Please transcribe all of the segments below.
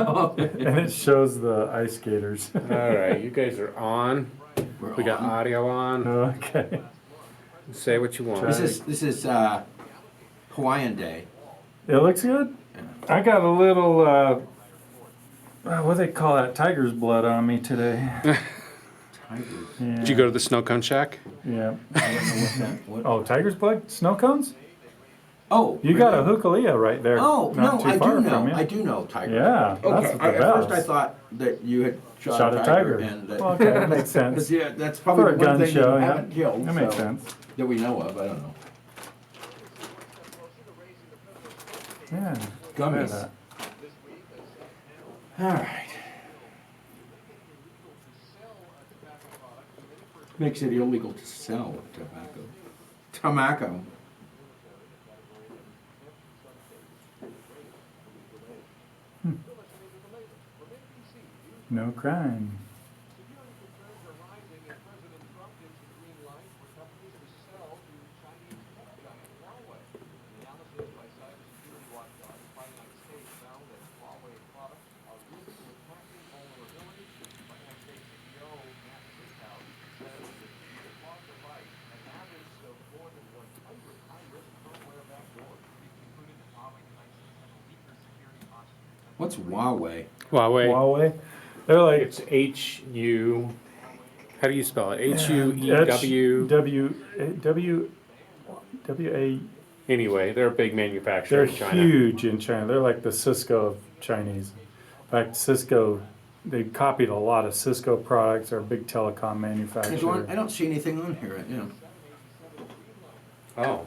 And it shows the ice skaters. All right, you guys are on. We got audio on. Okay. Say what you want. This is Hawaiian Day. It looks good. I got a little, what do they call that? Tiger's blood on me today. Tigers. Yeah. Did you go to the snow cone shack? Yeah. I don't know what that. Oh, tiger's blood? Snow cones? Oh, You got a hukalia right there. Oh not no, too I far do know. from you. I do know tiger. Yeah, Okay. that's the At first, best. I thought that you had Shot a tiger. and that, Well, okay, that makes sense. yeah, that's probably For the a one gun thing show, you yeah. haven't killed. That makes so- sense. That we know of. I don't know. Yeah. Gummies. Look at All right. Makes it illegal to sell tobacco. Tobacco. No crime. What's Huawei? Huawei. Huawei. They're like It's H-U. How do you spell it? H-U-E-W. W-A. Anyway, they're a big manufacturer They're in China. huge in China. They're like the Cisco of Chinese. In fact, Cisco, they copied a lot of Cisco products. They're a big telecom I manufacturer. don't see anything on here right now. Oh.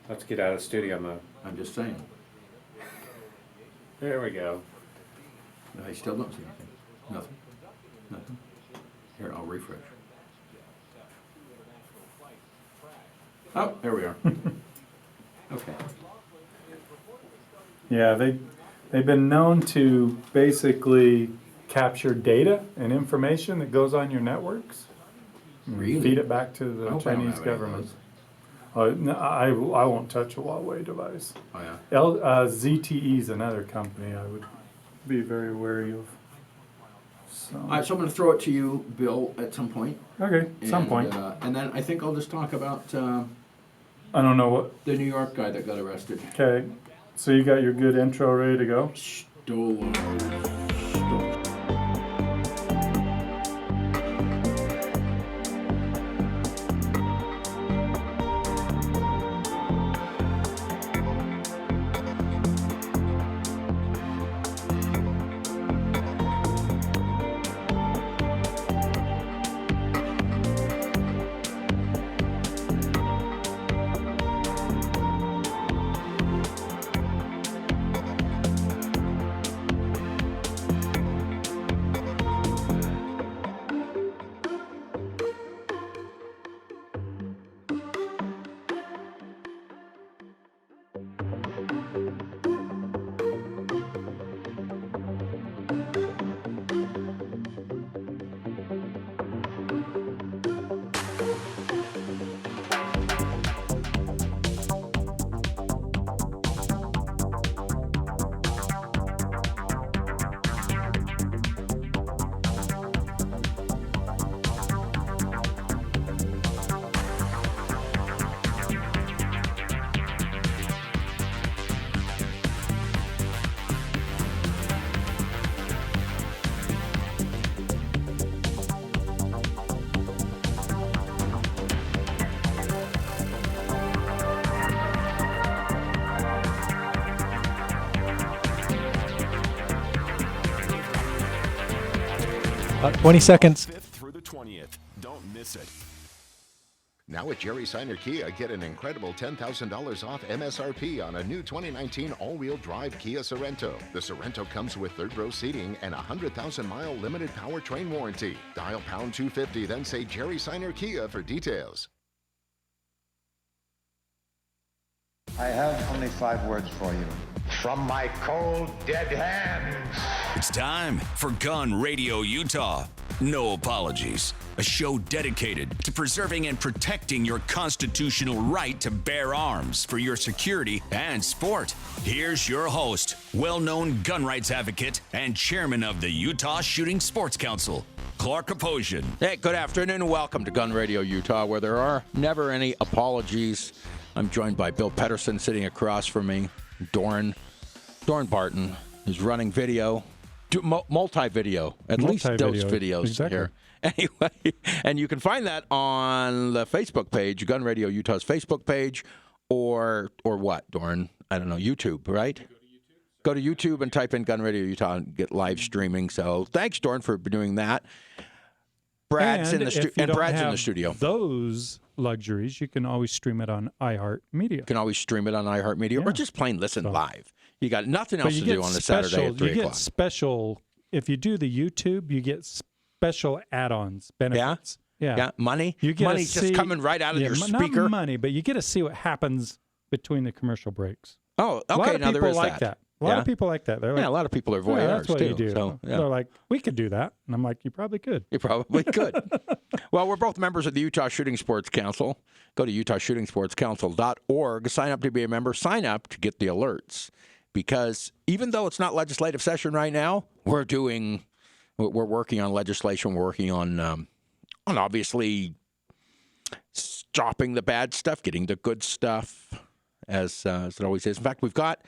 Let's get out of studio mode. I'm just saying. There we go. I still don't see anything. Nothing. Nothing. Here, I'll refresh. Oh, there we are. Okay. Yeah, they've been known to basically capture data and information that goes on your networks. And Really? Feed it back to the I hope I don't Chinese have any of government. No, I won't touch a Huawei device. Oh, yeah. ZTE is another company I would be very wary of. So, All right, so I'm going to throw it to you, Bill, at some point. okay, some point. And then I think I'll just talk about I don't know what. the New York guy that got arrested. Okay, so you got your good intro ready to go? Stolen. About 20 seconds. 5th through the 20th. Don't miss it. Now at Jerry Seiner Kia, get an incredible $10,000 off MSRP on a new 2019 all-wheel drive Kia Sorento. The Sorento comes with third-row seating and a 100,000-mile limited powertrain warranty. Dial pound 250, then say Jerry Seiner Kia for details. I have only 5 words for you. From my cold, dead hands. It's time for Gun Radio Utah. No Apologies, a show dedicated to preserving and protecting your constitutional right to bear arms for your security and sport. Here's your host, well-known gun rights advocate and chairman of the Utah Shooting Sports Council, Clark Aposian. Hey, good afternoon and welcome to Gun Radio Utah, where there are never any apologies. I'm joined by Bill Pedersen sitting across from me. Doran Barton is running video. Multi-video, at least those videos exactly. here. Anyway, and you can find that on the Facebook page, Gun Radio Utah's Facebook page, or what, Doran? I don't know, YouTube, right? Go to YouTube and type in Gun Radio Utah and get live streaming. So thanks, Doran, for doing that. Brad's in the studio. Those luxuries, you can always stream it on iHeartMedia. You can always stream it on iHeartMedia or just plain listen live. You got nothing else to do on a Saturday at 3 You o'clock. get special, if you do the YouTube, you get special add-ons, benefits. Yeah, money. You get Money's just coming right out of your speaker. Not money, but you get to see what happens between the commercial breaks. Oh, A lot okay. of Now there people is like that. A lot of people like that. They're like, a lot of people are yeah, voyeurs that's what too. you do. So, yeah. They're like, we could do that. And I'm like, you probably could. You probably could. Well, we're both members of the Utah Shooting Sports Council. Go to utahshootingsportscouncil.org. Sign up to be a member. Sign up to get the alerts. Because even though it's not legislative session right now, we're working on legislation. We're working on obviously stopping the bad stuff, getting the good stuff, as it always is. In fact, we've got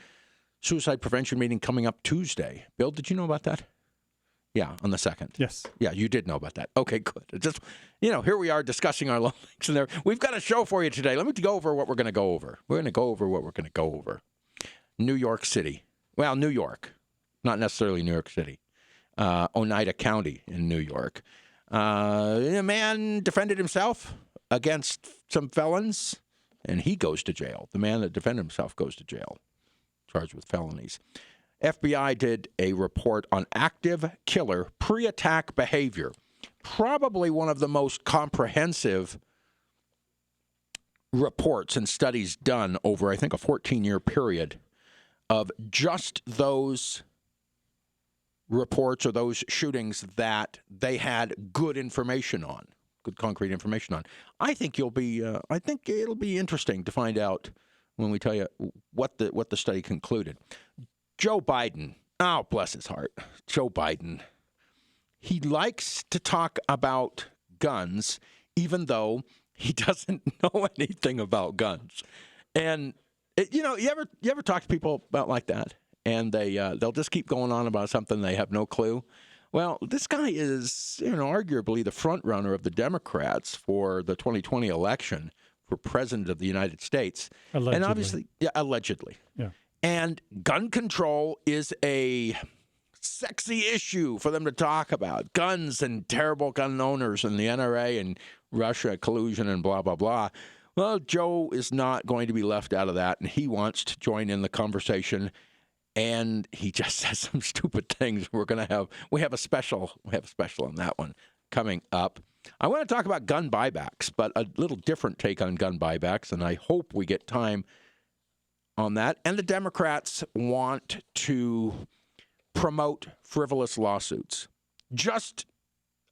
suicide prevention meeting coming up Tuesday. Bill, did you know about that? Yeah, on the 2nd. Yes. Yeah, you did know about that. Okay, good. It's just, here we are discussing our low links in there. We've got a show for you today. Let me go over what we're going to go over. We're going to go over what we're going to go over. New York City. Well, New York. Not necessarily New York City. Oneida County in New York. A man defended himself against some felons, and he goes to jail. The man that defended himself goes to jail, charged with felonies. FBI did a report on active killer pre-attack behavior. Probably one of the most comprehensive reports and studies done over, I think, a 14-year period of just those reports or those shootings that they had good information on, good concrete information on. I think it'll be interesting to find out when we tell you what the study concluded. Joe Biden, oh, bless his heart, Joe Biden, he likes to talk about guns even though he doesn't know anything about guns. And, you ever talk to people about like that? And they'll just keep going on about something they have no clue. Well, this guy is, arguably the front runner of the Democrats for the 2020 election for president of the United States. Allegedly. And obviously, allegedly. Yeah. And gun control is a sexy issue for them to talk about. Guns and terrible gun owners and the NRA and Russia collusion and blah, blah, blah. Well, Joe is not going to be left out of that, and he wants to join in the conversation. And he just says some stupid things. We have a special on that one coming up. I want to talk about gun buybacks, but a little different take on gun buybacks, and I hope we get time on that. And the Democrats want to promote frivolous lawsuits just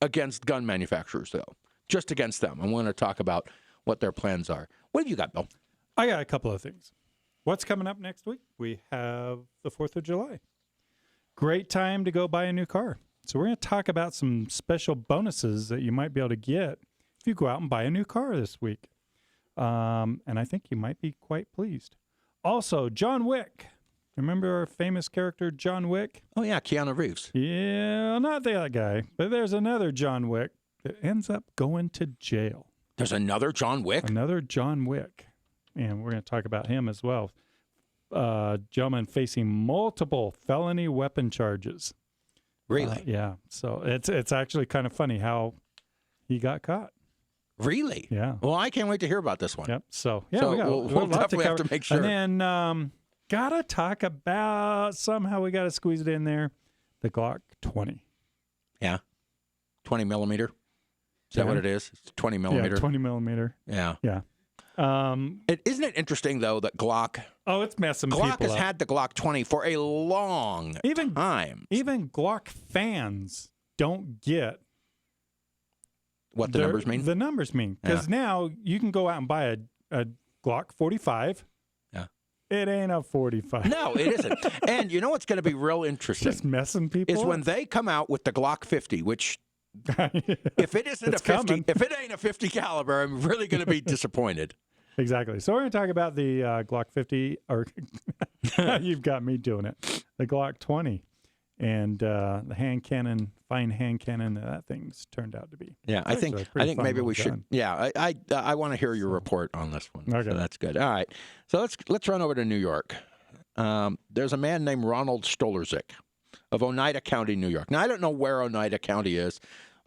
against gun manufacturers, though. Just against them. I want to talk about what their plans are. What have you got, Bill? I got a couple of things. What's coming up next week? We have the 4th of July. Great time to go buy a new car. So we're going to talk about some special bonuses that you might be able to get if you go out and buy a new car this week. And I think you might be quite pleased. Also, John Wick. Remember our famous character, John Wick? Oh, yeah, Keanu Reeves. Yeah, not that guy. But there's another John Wick that ends up going to jail. There's another John Wick? Another John Wick. And we're going to talk about him as well. Gentleman facing multiple felony weapon charges. Really? Yeah. So it's actually kind of funny how he got caught. Really? Yeah. Well, I can't wait to hear about this one. Yep. So, yeah, So we got we'll a lot definitely have to make sure. And then got to talk about, somehow we got to squeeze it in there, the Glock 20. Yeah. 20 millimeter. Is that what it is? It's 20 millimeter. Yeah, 20 millimeter. Yeah. Yeah. Isn't it interesting, though, that Glock It's messing people has up. had the Glock 20 for a long time. Even Glock fans don't get what the numbers mean? The numbers mean. Because now you can go out and buy a Glock 45. Yeah. It ain't a 45. No, it isn't. And you know what's going to be real interesting Just messing people is up. when they come out with the Glock 50, which if it isn't It's a 50, coming. if it ain't a 50 caliber, I'm really going to be disappointed. Exactly. So we're going to talk about the Glock 50, or you've got me doing it, the Glock 20, and the hand cannon, fine hand cannon that thing's turned out to be. Yeah, I Actually, think it's pretty fun maybe little we should. gun. Yeah, I want to hear your report on this one. Okay. So that's good. All right. So let's run over to New York. There's a man named Ronald Stolarczyk of Oneida County, New York. Now I don't know where Oneida County is,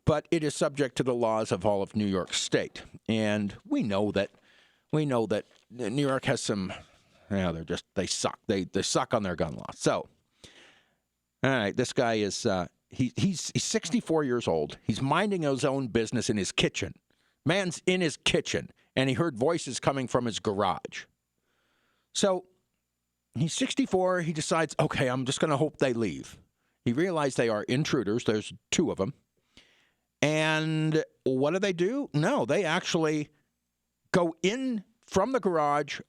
but it is subject to the laws of all of New York State, and we know that New York has some. They suck. They suck on their gun laws. So, all right, this guy is he's 64 years old. He's minding his own business in his kitchen. Man's in his kitchen, and he heard voices coming from his garage. So he's 64. He decides, okay, I'm just going to hope they leave. He realized they are intruders. There's two of them. And what do? No, they actually go in from the garage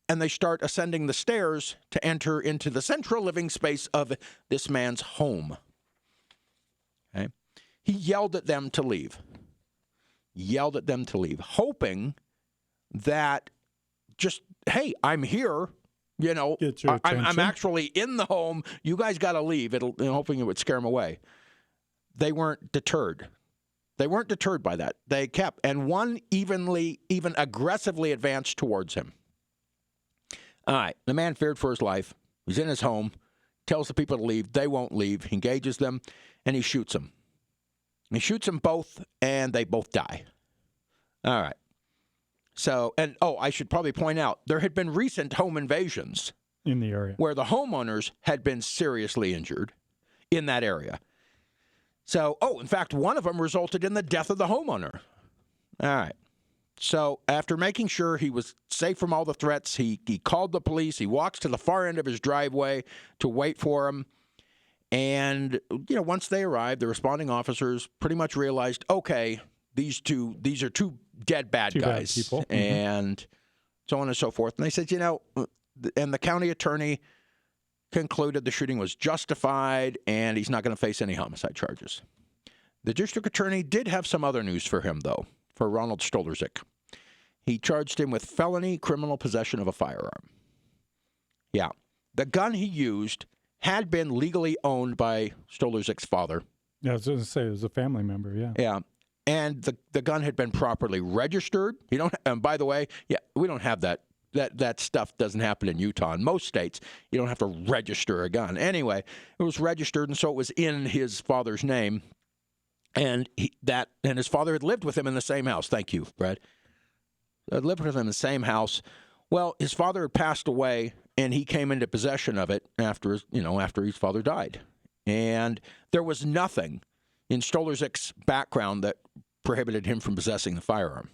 and they start ascending the stairs to enter into the central living space of this man's home. Okay? He yelled at them to leave. Hoping that just, hey, I'm here. You know, Get your I'm attention. actually in the home. You guys got to leave. Hoping it would scare them away. They weren't deterred. They weren't deterred by that. They kept, and one even aggressively advanced towards him. All right, the man feared for his life. He's in his home, tells the people to leave. They won't leave. He engages them, and he shoots them. He shoots them both, and they both die. All right. So, and I should probably point out, there had been recent home invasions In the area. where the homeowners had been seriously injured in that area. So, in fact, one of them resulted in the death of the homeowner. All right. So after making sure he was safe from all the threats, he called the police. He walks to the far end of his driveway to wait for him. And, once they arrived, the responding officers pretty much realized, okay, these are two dead bad guys. Bad people. And so on and so forth. And they said, and the county attorney concluded the shooting was justified and he's not going to face any homicide charges. The district attorney did have some other news for him, though, for Ronald Stolarczyk. He charged him with felony criminal possession of a firearm. Yeah. The gun he used had been legally owned by Stolarczyk's father. Yeah, I was going to say it was a family member, yeah. Yeah. And the gun had been properly registered. And by the way, we don't have that. That stuff doesn't happen in Utah. In most states, you don't have to register a gun. Anyway, it was registered, and so it was in his father's name. And his father had lived with him in the same house. Thank you, Brad. Had lived with him in the same house. Well, his father had passed away, and he came into possession of it after his father died. And there was nothing in Stolarczyk's background that prohibited him from possessing the firearm.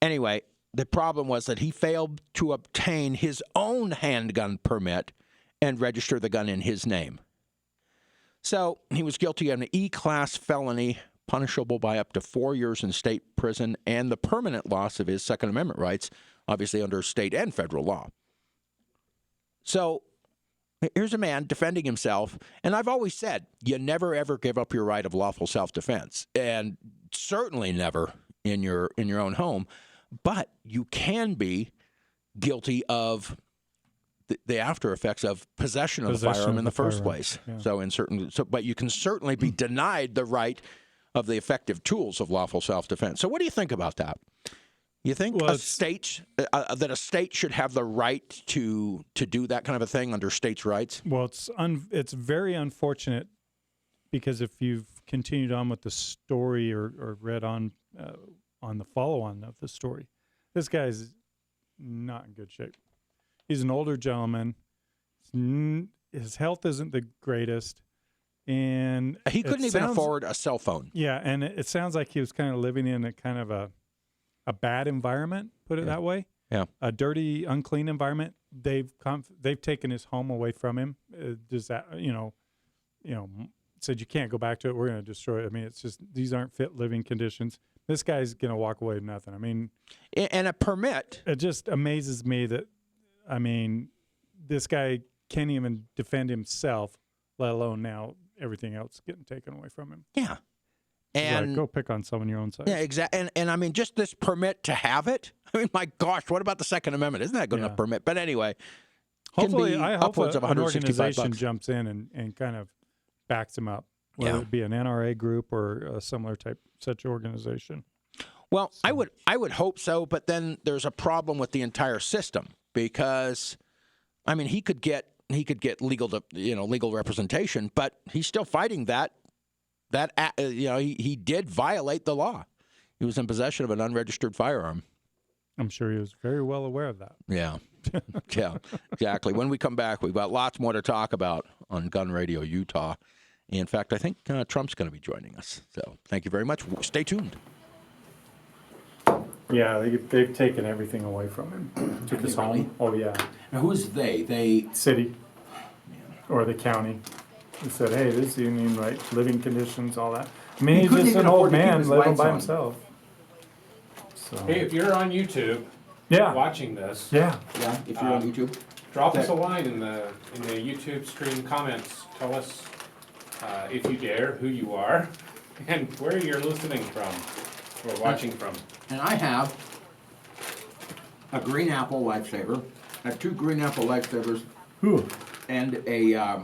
Anyway, the problem was that he failed to obtain his own handgun permit and register the gun in his name. So he was guilty of an E-class felony, punishable by up to 4 years in state prison and the permanent loss of his Second Amendment rights, obviously under state and federal law. So here's a man defending himself, and I've always said, you never ever give up your right of lawful self-defense, and certainly never in your own home. But you can be guilty of the after effects of possession of the firearm in the first place. Yeah. But you can certainly be denied the right of the effective tools of lawful self-defense. So what do you think about that? You think that a state should have the right to do that kind of a thing under states' rights? Well, it's very unfortunate because if you've continued on with the story or read on the follow-on of the story, this guy's not in good shape. He's an older gentleman. His health isn't the greatest, and he couldn't even afford a cell phone. Yeah, and it sounds like he was kind of living in a kind of a bad environment. Put it that way. Yeah, a dirty, unclean environment. They've taken his home away from him. Does that said you can't go back to it. We're going to destroy it. I mean, it's just these aren't fit living conditions. This guy's going to walk away with nothing. I mean, And a permit. it just amazes me that, I mean, this guy can't even defend himself, let alone now everything else getting taken away from him. Yeah. He's like, And go pick on someone your own size. yeah, exactly. And I mean, just this permit to have it. I mean, my gosh, what about the Second Amendment? Isn't that a good enough permit? But anyway, can Hopefully, be I hope upwards of an 165 organization bucks. jumps in and kind of backs him up, whether Yeah. it be an NRA group or a similar type such organization. Well, I would hope so, but then there's a problem with the entire system because, I mean, he could get legal representation, but he's still fighting that he did violate the law. He was in possession of an unregistered firearm. I'm sure he was very well aware of that. Yeah, yeah, exactly. When we come back, we've got lots more to talk about on Gun Radio Utah. In fact, I think Trump's going to be joining us. So thank you very much. Stay tuned. Yeah, they've taken everything away from him. Took his home. Oh, yeah. Now, who's they? They City or the county. They said, hey, this you need right living conditions, all that. I mean, He he's couldn't just even an old afford to keep man his living lights by on. himself. So, Hey, if you're on YouTube yeah, watching this, yeah. Yeah, if you're on YouTube. drop us a line in the YouTube stream comments. Tell us, if you dare, who you are and where you're listening from or watching from. And I have a Green Apple Lifesaver. I have 2 Green Apple Lifesavers Ooh. and a,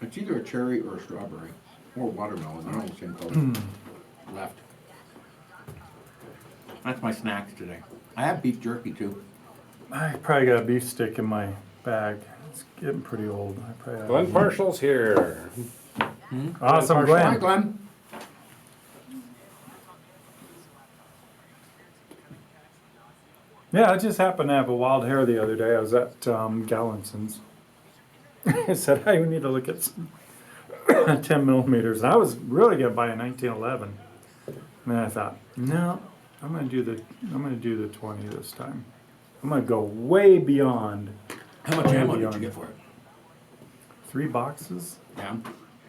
it's either a cherry or a strawberry or watermelon. They're all the same color. Left. That's my snacks today. I have beef jerky too. I probably got a beef stick in my bag. It's getting pretty old. I probably Glenn Parshall's here. Awesome, Hi, Glenn. Glenn. Yeah, I just happened to have a wild hair the other day. I was at Gallinson's. I said, I need to look at some 10 millimeters. And I was really going to buy a 1911. And then I thought, no, I'm going to do the 20 this time. I'm going to go way beyond. How much ammo did you get for it? 3 boxes. Yeah.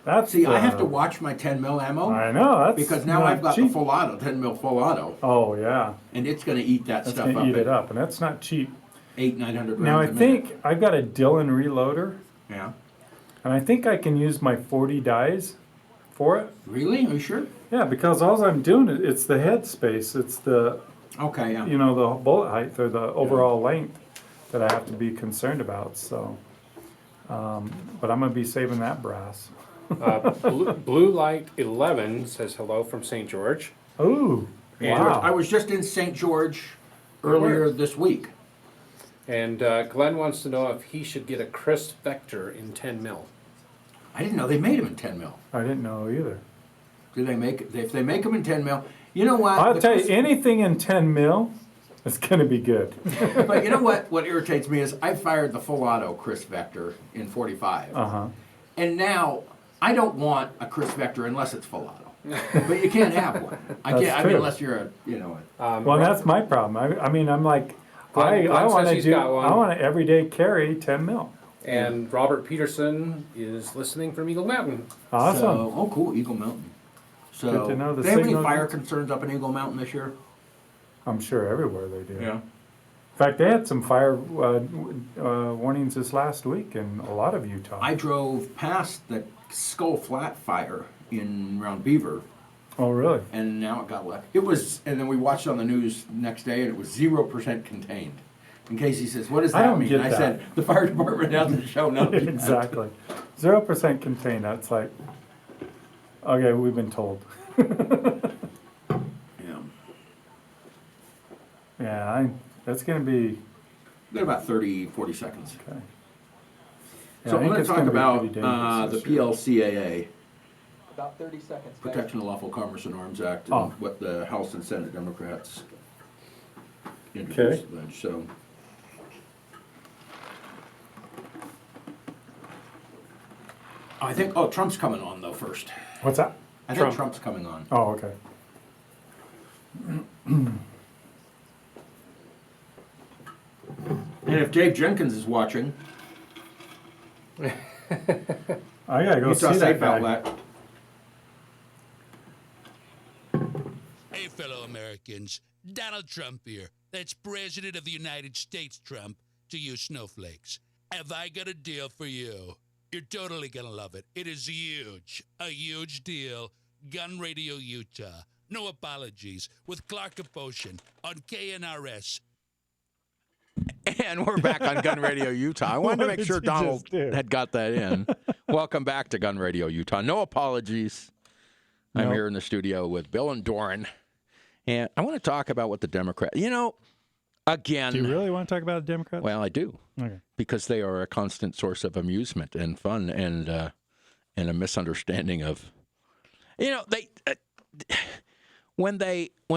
That's See, I have to watch my 10 mil ammo I know that's because now not I've got cheap. the full auto, 10 mil full auto, Oh yeah, and it's going to eat that that's stuff gonna up. eat it at up, and that's not cheap. 800-900 rounds. Now I a minute. think I've got a Dillon reloader, Yeah. and I think I can use my 40 dies for it. Really? Are you sure? Yeah, because all I'm doing it's the head space, it's the Okay. Yeah. the bullet height or the overall length that I have to be concerned about. So, but I'm gonna be saving that brass. Blue Light 11 says hello from St. George. Ooh, And wow! I was just in St. George earlier this week. And Glenn wants to know if he should get a Chris Vector in 10 mil. I didn't know they made them in 10 mil. I didn't know either. Do they make it? If they make them in 10 mil, you know what? I'll The tell you, Chris- anything in 10 mil is gonna be good. But you know what? What irritates me is I fired the full auto Chris Vector in 45, and now I don't want a Chris Vector unless it's full auto. But you can't have one. I That's can't. I true. mean, unless you're a Well, that's my problem. I mean, I'm like, Glenn I says want to he's do. got one. I want to everyday carry 10 mil. And Robert Peterson is listening from Eagle Mountain. Awesome. So, oh, cool, Eagle Mountain. So, Good to know the they have any signal- fire concerns up in Eagle Mountain this year? I'm sure everywhere they do. Yeah. In fact, they had some fire warnings this last week in a lot of Utah. I drove past the Skull Flat fire in around Beaver, Oh, really? and now it got left. It was, and then we watched on the news next day, and it was 0% contained. And Casey says, "What does I that don't mean?" get And I that. said, "The fire department hasn't shown up yet." Exactly. 0% contained. That's like, okay, we've been told. Yeah. Yeah, that's going to be. Got about 30, 40 seconds. Okay. Yeah, So I I'm think going to it's talk gonna be about pretty dangerous the this year. PLCAA, About 30 seconds. guys. Protection of Lawful Commerce and Arms Act, and Oh. what the House and Senate Democrats introduced. So, I think, Trump's coming on though first. What's that? I think Trump. Trump's coming on. Oh, okay. And if Dave Jenkins is watching, I gotta go Utah see that Safe guy. Outlet. Hey, fellow Americans, Donald Trump here. That's President of the United States Trump to you snowflakes. Have I got a deal for you? You're totally gonna love it. It is huge. A huge deal. Gun Radio Utah. No apologies. With Clark Potion on KNRS. And we're back on Gun Radio Utah. I wanted to What make did sure you Donald just do? had got that in. Welcome back to Gun Radio Utah. No apologies. I'm Nope. here in the studio with Bill and Doran. And I want to talk about what the Democrats, again. Do you really want to talk about the Democrats? Well, I do. Okay. Because they are a constant source of amusement and fun and a misunderstanding of, they when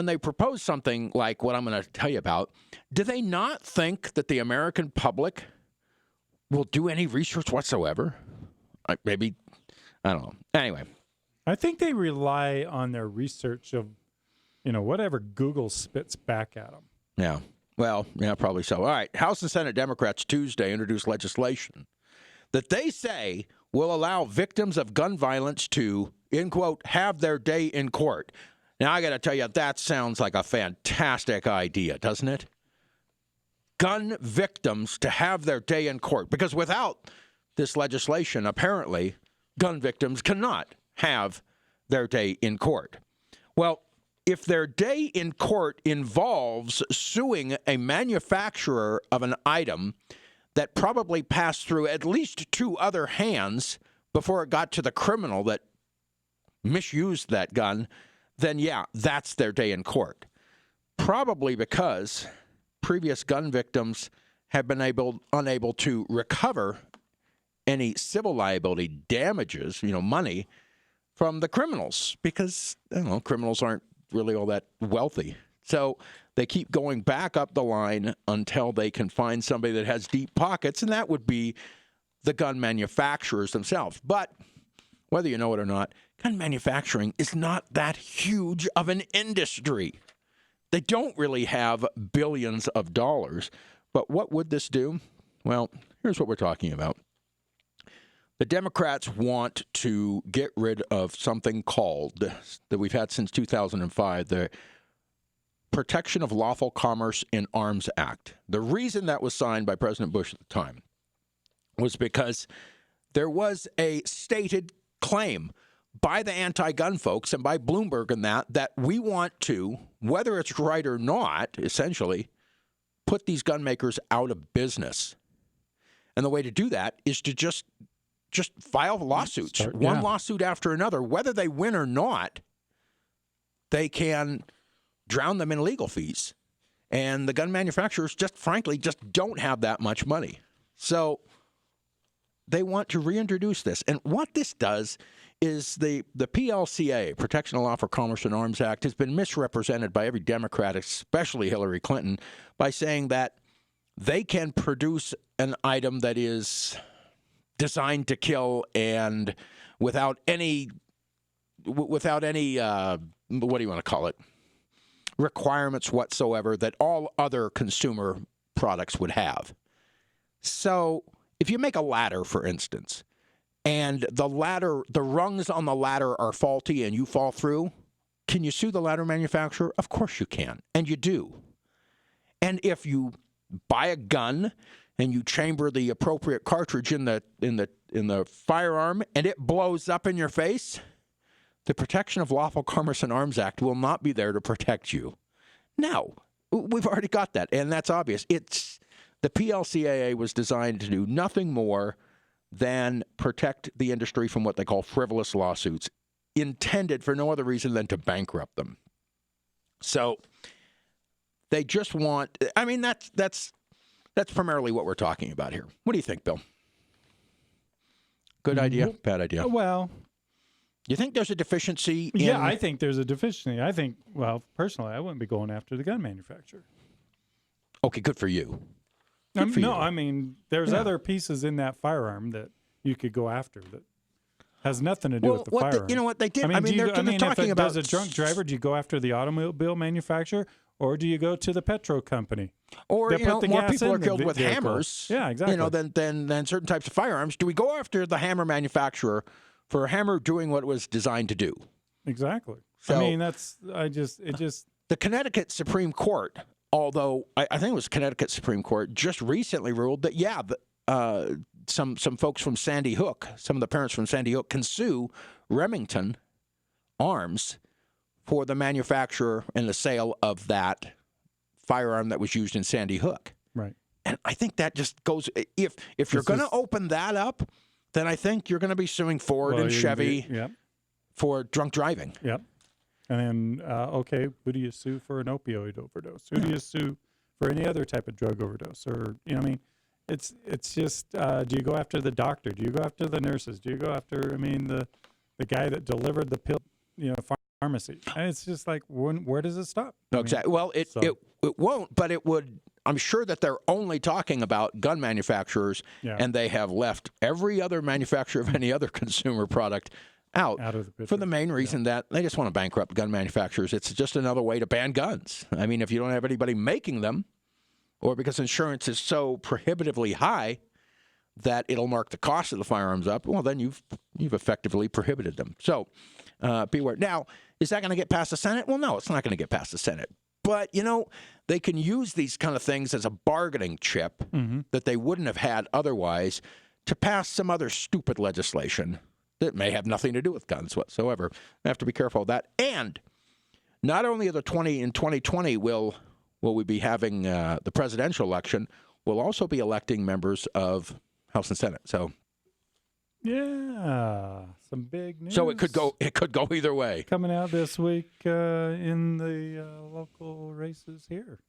they propose something like what I'm going to tell you about, do they not think that the American public will do any research whatsoever? Maybe, I don't know. Anyway, I think they rely on their research of, whatever Google spits back at them. yeah. Well, yeah, probably so. All right. House and Senate Democrats Tuesday introduced legislation that they say will allow victims of gun violence to, in quote, have their day in court. Now, I got to tell you, that sounds like a fantastic idea, doesn't it? Gun victims to have their day in court. Because without this legislation, apparently, gun victims cannot have their day in court. Well, if their day in court involves suing a manufacturer of an item that probably passed through at least 2 other hands before it got to the criminal that misused that gun, then yeah, that's their day in court. Probably because previous gun victims have been unable to recover any civil liability damages, money, from the criminals because, criminals aren't really all that wealthy. So they keep going back up the line until they can find somebody that has deep pockets, and that would be the gun manufacturers themselves. But whether you know it or not, gun manufacturing is not that huge of an industry. They don't really have billions of dollars. But what would this do? Well, here's what we're talking about. The Democrats want to get rid of something called, that we've had since 2005, the Protection of Lawful Commerce in Arms Act. The reason that was signed by President Bush at the time was because there was a stated claim by the anti-gun folks and by Bloomberg and that we want to, whether it's right or not, essentially, put these gun makers out of business. And the way to do that is to just file lawsuits, one lawsuit after another. Whether they win or not, they can drown them in legal fees. And the gun manufacturers frankly don't have that much money. So they want to reintroduce this. And what this does is the PLCA, Protection of Lawful Commerce in Arms Act, has been misrepresented by every Democrat, especially Hillary Clinton, by saying that they can produce an item that is designed to kill and without any what do you want to call it, requirements whatsoever that all other consumer products would have. So if you make a ladder, for instance, and the rungs on the ladder are faulty and you fall through, can you sue the ladder manufacturer? Of course you can, and you do. And if you buy a gun and you chamber the appropriate cartridge in the firearm and it blows up in your face, the Protection of Lawful Commerce in Arms Act will not be there to protect you. No, we've already got that, and that's obvious. The PLCAA was designed to do nothing more than protect the industry from what they call frivolous lawsuits, intended for no other reason than to bankrupt them. So they just want, that's primarily what we're talking about here. What do you think, Bill? Good idea? Bad idea? Well, you think there's a deficiency in... Yeah, I think there's a deficiency. I think, personally, I wouldn't be going after the gun manufacturer. Okay, good for you. Good for you. There's other pieces in that firearm that you could go after that has nothing to do with the firearm. You know what they did? They're talking about... Does a drunk driver, do you go after the automobile manufacturer, Or do you go to the petro company? Or, They you know, put the more gas people in are the killed with vehicle. hammers, Yeah, exactly. you know, than certain types of firearms. Do we go after the hammer manufacturer for a hammer doing what it was designed to do? Exactly. So- I mean, The Connecticut Supreme Court, although I think it was Connecticut Supreme Court, just recently ruled that, some folks from Sandy Hook, some of the parents from Sandy Hook can sue Remington Arms for the manufacture and the sale of that firearm that was used in Sandy Hook. right. And I think that just goes, if you're This going to is- open that up, then I think you're going to be suing Ford Well, and you're gonna Chevy Yep. for drunk driving. Yep. And then, okay, who do you sue for an opioid overdose? Who do you sue for any other type of drug overdose? Or, you know, I mean, it's just, do you go after the doctor? Do you go after the nurses? Do you go after, I mean, the guy that delivered the pill, you know, pharmacy? And it's just like, where does it stop? No, I mean, exactly. Well, it won't, but it would. I'm sure that they're only talking about gun manufacturers, Yeah. and they have left every other manufacturer of any other consumer product out Out of the for picture. the main reason that they just want to bankrupt gun manufacturers. It's just another way to ban guns. I mean, if you don't have anybody making them, or because insurance is so prohibitively high that it'll mark the cost of the firearms up, well, then you've effectively prohibited them. So beware. Now, is that going to get past the Senate? Well, no, it's not going to get past the Senate. But, you know, they can use these kind of things as a bargaining chip that they wouldn't have had otherwise to pass some other stupid legislation that may have nothing to do with guns whatsoever. I have to be careful of that. And not only in 2020 will we be having the presidential election, we'll also be electing members of House and Senate. So Yeah, some big news. it could go either way. coming out this week in the local races here.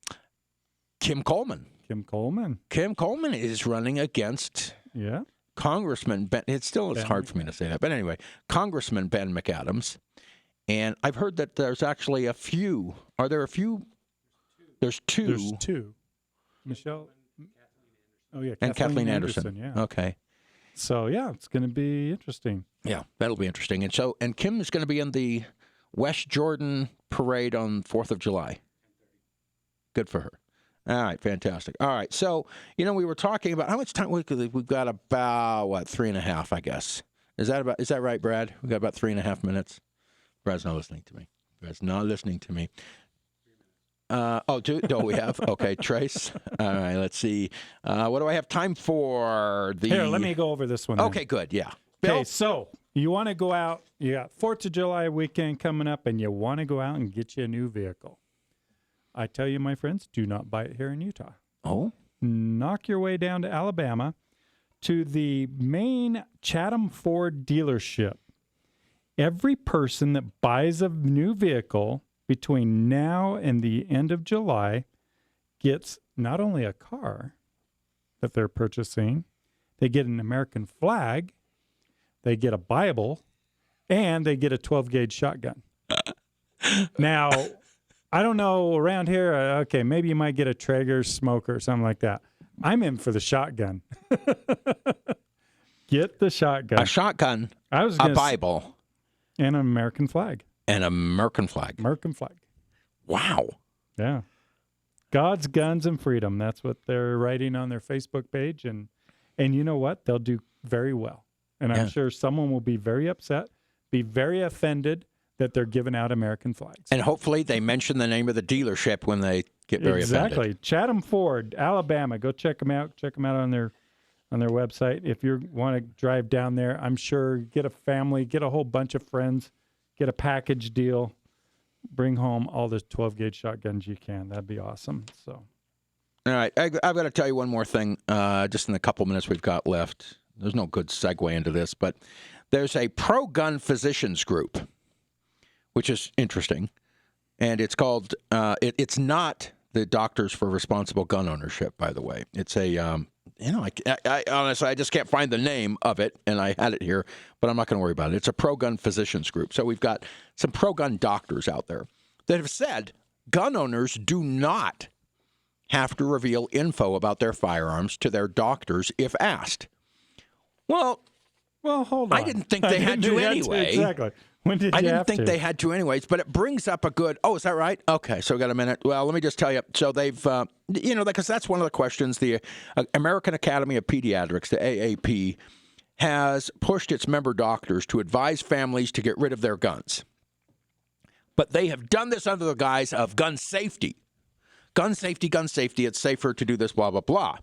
Kim Coleman. Kim Coleman. Kim Coleman is running against Yeah. Congressman Ben. It still is Ben hard for me to say that, but anyway, Congressman Ben McAdams. And I've heard that there's actually a few. Are there a few? There's two. There's two. Michelle. Oh yeah, And Kathleen Anderson. Yeah. Okay. So yeah, it's going to be interesting. Yeah, that'll be interesting. And Kim is going to be in the West Jordan parade on 4th of July. Good for her. All right, fantastic. All right, so, you know, we were talking about how much time we've got about, 3.5, I guess. Is that right, Brad? We've got about 3.5 minutes. Brad's not listening to me. Do we have? Okay, Trace. All right, let's see. What do I have time for? Here, let me go over this one. then. Okay, good, yeah. Bill? Okay, so you want to go out. You got 4th of July weekend coming up, and you want to go out and get you a new vehicle. I tell you, my friends, do not buy it here in Utah. Oh? Knock your way down to Alabama to the main Chatham Ford dealership. Every person that buys a new vehicle between now and the end of July gets not only a car that they're purchasing, they get an American flag, they get a Bible, and they get a 12-gauge shotgun. Now, I don't know around here, okay, maybe you might get a Traeger smoker or something like that. I'm in for the shotgun. Get the shotgun. A shotgun, I was a gonna Bible, and an American flag. and an American flag. American flag. Wow. Yeah. God's guns and freedom. That's what they're writing on their Facebook page. And you know what? They'll do very well. And Yeah. I'm sure someone will be very upset, be very offended that they're giving out American flags. And hopefully they mention the name of the dealership when they get very Exactly. offended. Chatham Ford, Alabama. Go check them out. Check them out on their website. If you want to drive down there, I'm sure get a family, get a whole bunch of friends, get a package deal, bring home all the 12-gauge shotguns you can. That'd be awesome. So, All right. I've got to tell you one more thing just in the couple minutes we've got left. There's no good segue into this, but there's a pro-gun physicians group, which is interesting. And it's called, it's not the Doctors for Responsible Gun Ownership, by the way. It's a, I honestly, I just can't find the name of it, and I had it here, but I'm not going to worry about it. It's a pro-gun physicians group. So we've got some pro-gun doctors out there that have said gun owners do not have to reveal info about their firearms to their doctors if asked. Well, Well, hold on. I didn't think they had to anyway. Exactly. When did I you didn't have think to? they had to anyways, but it brings up a good. Oh, is that right? Okay, so we got a minute. Well, let me just tell you. So they've, because that's one of the questions. The American Academy of Pediatrics, the AAP, has pushed its member doctors to advise families to get rid of their guns. But they have done this under the guise of gun safety. Gun safety, gun safety. It's safer to do this, blah, blah, blah.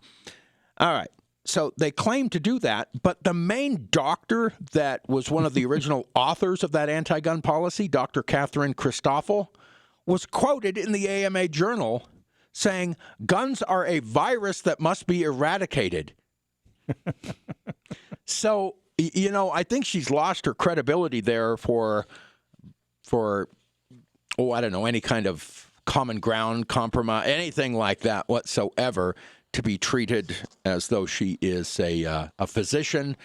All right. So they claim to do that, but the main doctor that was one of the original authors of that anti-gun policy, Dr. Catherine Christoffel, was quoted in the AMA Journal saying, guns are a virus that must be eradicated. So, I think she's lost her credibility there for I don't know, any kind of common ground, compromise, anything like that whatsoever, to be treated as though she is a physician.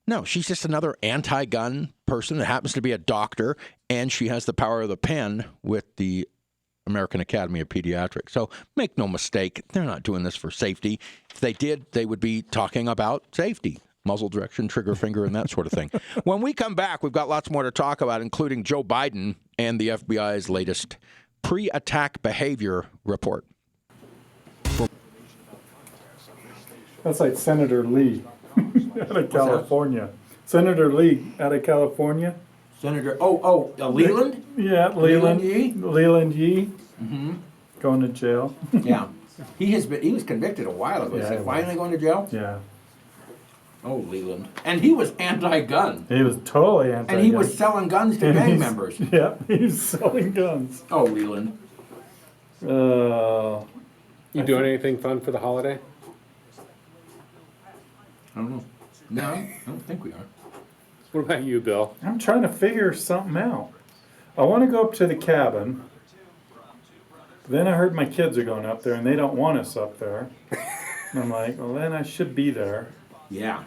No, she's just another anti-gun person that happens to be a doctor, and she has the power of the pen with the American Academy of Pediatrics. So make no mistake, they're not doing this for safety. If they did, they would be talking about safety, muzzle direction, trigger finger, and that sort of thing. When we come back, we've got lots more to talk about, including Joe Biden and the FBI's latest pre-attack behavior report. That's like Senator Lee out of California. Senator Lee out of California. Senator, Leland? Yeah, Leland Yee? Leland Yee. Going to jail. Yeah. He was convicted a while ago. Yeah, Is he he finally was. going to jail? Yeah. Oh, Leland. And he was anti-gun. He was totally anti-gun. And he was selling guns to And gang he's- members. Yeah, he's selling guns. Oh, Leland. You doing anything fun for the holiday? I don't know. No, I don't think we are. What about you, Bill? I'm trying to figure something out. I want to go up to the cabin. Then I heard my kids are going up there, and they don't want us up there. And I'm like, well, then I should be there. Yeah.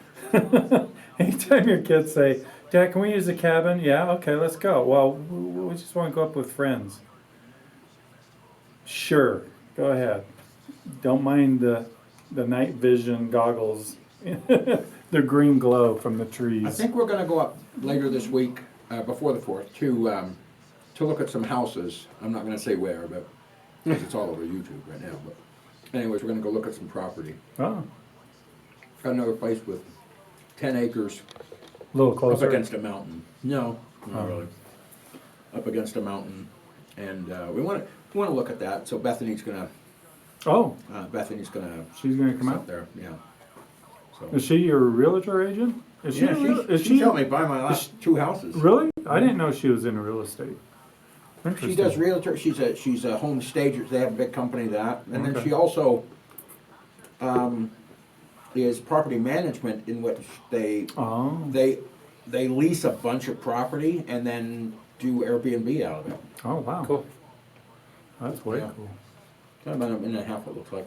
Anytime your kids say, Dad, can we use the cabin? Yeah, okay, let's go. Well, we just want to go up with friends. Sure, go ahead. Don't mind the night vision goggles. The green glow from the trees. I think we're going to go up later this week, before the 4th, to look at some houses. I'm not going to say where, but because it's all over YouTube right now. But anyways, we're going to go look at some property. Oh, Got another place with 10 acres a little up closer. against a mountain. No, not really. Up against a mountain, and we want to look at that. So Bethany's going Oh, to she's going to come out. there. Yeah. So. Is she your realtor agent? Is Yeah, is she helped me buy my last 2 houses. Really? I didn't know she was in real estate. Interesting. She does realtor. She's a home stager. They have a big company that, and then Okay. she also is property management, in which they Oh, lease a bunch of property and then do Airbnb out of it. oh wow. Cool. That's way Yeah. cool. About a minute and a half, it looks like.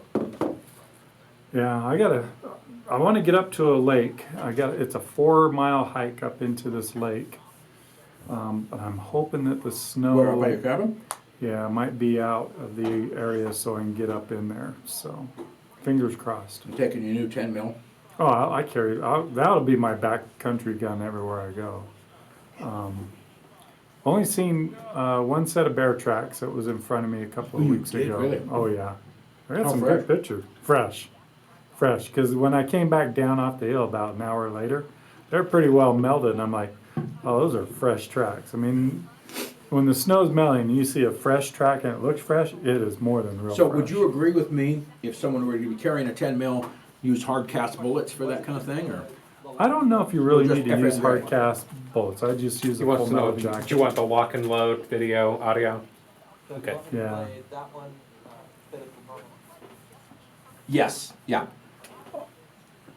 Yeah, I want to get up to a lake. It's a 4-mile hike up into this lake. But I'm hoping that the snow. Where, up by your cabin? Yeah, might be out of the area so I can get up in there. So, fingers crossed. I'm taking your new 10 mil. Oh, I carry. That'll be my backcountry gun everywhere I go. Only seen one set of bear tracks that was in front of me a couple of You weeks did, ago. really? Oh yeah, I got How some fresh? good pictures. Fresh. Because when I came back down off the hill about an hour later, they're pretty well melted, and I'm like, oh, those are fresh tracks. I mean, when the snow's melting and you see a fresh track and it looks fresh, it is more than real. So fresh. would you agree with me if someone were to be carrying a 10 mil, use hard cast bullets for that kind of thing, or? I don't know if you really Just need to use FNJ. hard cast bullets. I just use He a wants full to know, metal do jacket. you want the lock and load video, audio? Okay. Yeah. That one, fitted for both. Yes. Yeah.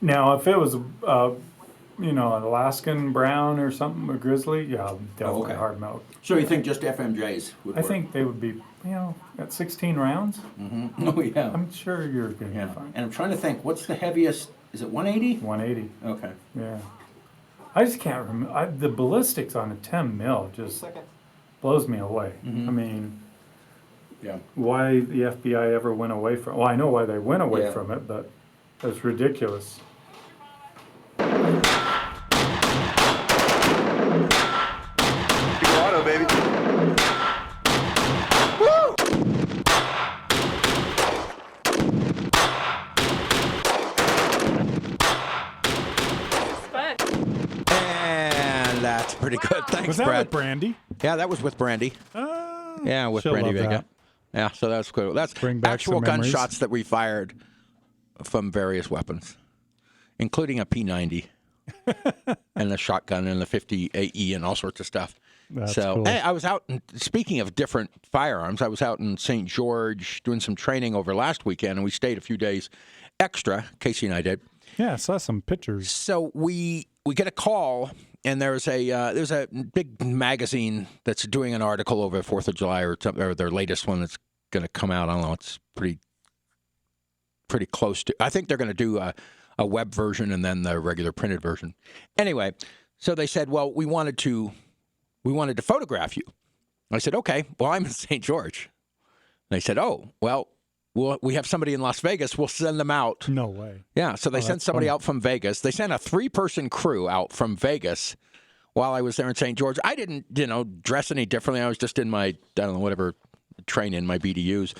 Now, if it was, an Alaskan brown or something, a grizzly, yeah, definitely okay. hard melt. So you think just FMJs would I work? think they would be, at 16 rounds, Oh, yeah. I'm sure you're going to Yeah. be fine. And I'm trying to think, what's the heaviest? Is it 180? 180, Okay. yeah. I just can't remember. The ballistics on a 10 mil just Second. blows me away. Mhm. I mean, Yeah. why the FBI ever went away from? Well, I know why they went away Yeah. from it, but it's ridiculous. That's pretty good. Thanks, Was that Brad. with Brandy? Yeah, that was with Brandy. Yeah, with she'll Brandy love Vega. that. Yeah, so that's cool. That's Bring back actual some memories. gunshots that we fired from various weapons, including a P90 and the shotgun and the 50 AE and all sorts of stuff. That's so, cool. hey, I was out, speaking of different firearms, I was out in St. George doing some training over last weekend, and we stayed a few days extra, Casey and I did. Yeah, I saw some pictures. So we get a call, and there's a big magazine that's doing an article over the 4th of July or something, or their latest one that's going to come out. I don't know. It's pretty close to. I think they're going to do a web version and then the regular printed version. Anyway, so they said, well, we wanted to photograph you. I said, okay. Well, I'm in St. George. They said, oh, well, we have somebody in Las Vegas. We'll send them out. No way. Yeah, so they sent that's somebody funny. out from Vegas. They sent a 3-person crew out from Vegas while I was there in St. George. I didn't, dress any differently. I was just in my, I don't know, whatever, train in my BDUs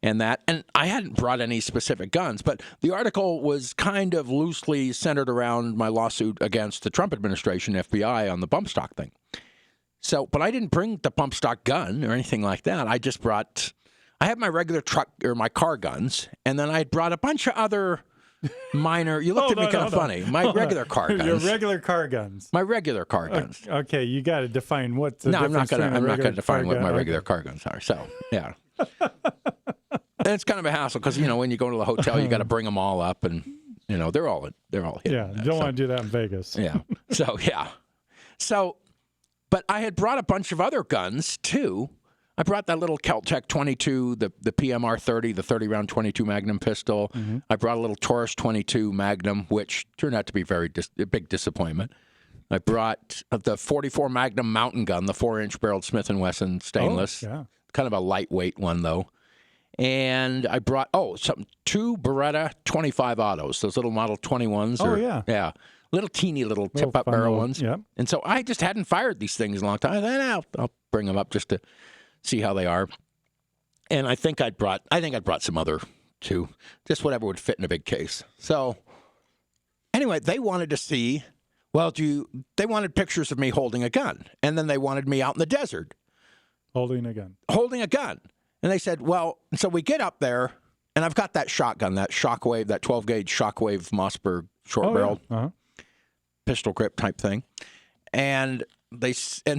and that. And I hadn't brought any specific guns, but the article was kind of loosely centered around my lawsuit against the Trump administration, FBI, on the bump stock thing. So, but I didn't bring the bump stock gun or anything like that. I just brought... I had my regular truck or my car guns, and then I brought a bunch of other minor. You looked at me kind of funny. My regular car guns. Your regular car guns. My regular car guns. Okay, you got to define what's the No, I'm not difference gonna. I'm between a not gonna regular define car what gun. my Okay. regular car guns are. So yeah, and it's kind of a hassle because when you go to the hotel, you got to bring them all up, and they're all hidden. Yeah, you don't want to do that in Vegas. Yeah. So, but I had brought a bunch of other guns too. I brought that little Kel-Tec 22, the PMR 30, the 30-round 22 Magnum pistol. Mm-hmm. I brought a little Taurus 22 Magnum, which turned out to be a big disappointment. I brought the 44 Magnum mountain gun, the 4-inch barreled Smith & Wesson stainless. Oh, yeah. Kind of a lightweight one, though. And I brought, two Beretta 25 autos, those little Model 21s. Oh, yeah. Yeah. Little teeny little tip-up fun barrel little- ones. yep. And so I just hadn't fired these things in a long time. Then I'll bring them up just to see how they are. And I think I'd brought some other too, just whatever would fit in a big case. So anyway, they wanted to see, they wanted pictures of me holding a gun. And then they wanted me out in the desert Holding a gun. holding a gun. And they said, well, so we get up there and I've got that shotgun, that Shockwave, that 12 gauge Shockwave Mossberg short barreled Yeah. Uh-huh. pistol grip type thing. And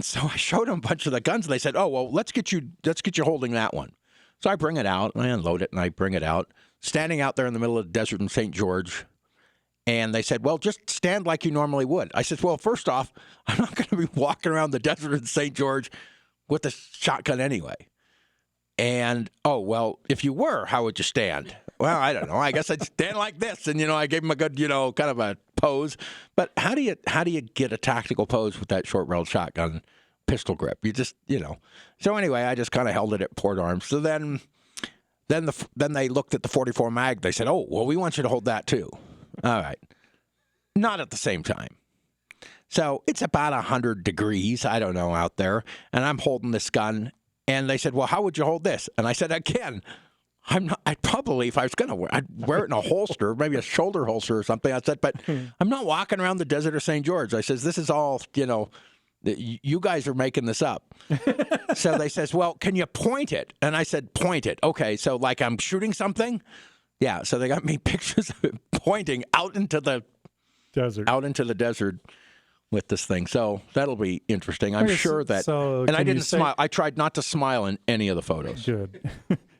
so I showed them a bunch of the guns, and they said, "Oh, well, let's get you holding that one." So I bring it out, and I unload it, and I bring it out, standing out there in the middle of the desert in St. George. And they said, "Well, just stand like you normally would." I said, "Well, first off, I'm not going to be walking around the desert in St. George with a shotgun anyway." And well, if you were, how would you stand? Well, I don't know. I guess I'd stand like this, and I gave him a good, kind of a pose. But how do you get a tactical pose with that short-barreled shotgun pistol grip? You just, So anyway, I just kind of held it at port arms. So then they looked at the 44 mag. They said, "Oh, well, we want you to hold that too." All right, not at the same time. So it's about 100 degrees, I don't know, out there, and I'm holding this gun. And they said, "Well, how would you hold this?" And I said, "Again, I'd probably, if I was going to I'd wear it in a holster, maybe a shoulder holster or something." I said, "But I'm not walking around the desert of St. George." I says, "This is all, you guys are making this up." So they says, "Well, can you point it?" And I said, "Point it." Okay, so like I'm shooting something? Yeah, so they got me pictures of it pointing out into the desert with this thing. So that'll be interesting. I'm Okay, sure that, so and I can you didn't say- smile. I tried not to smile in any of the photos. Good.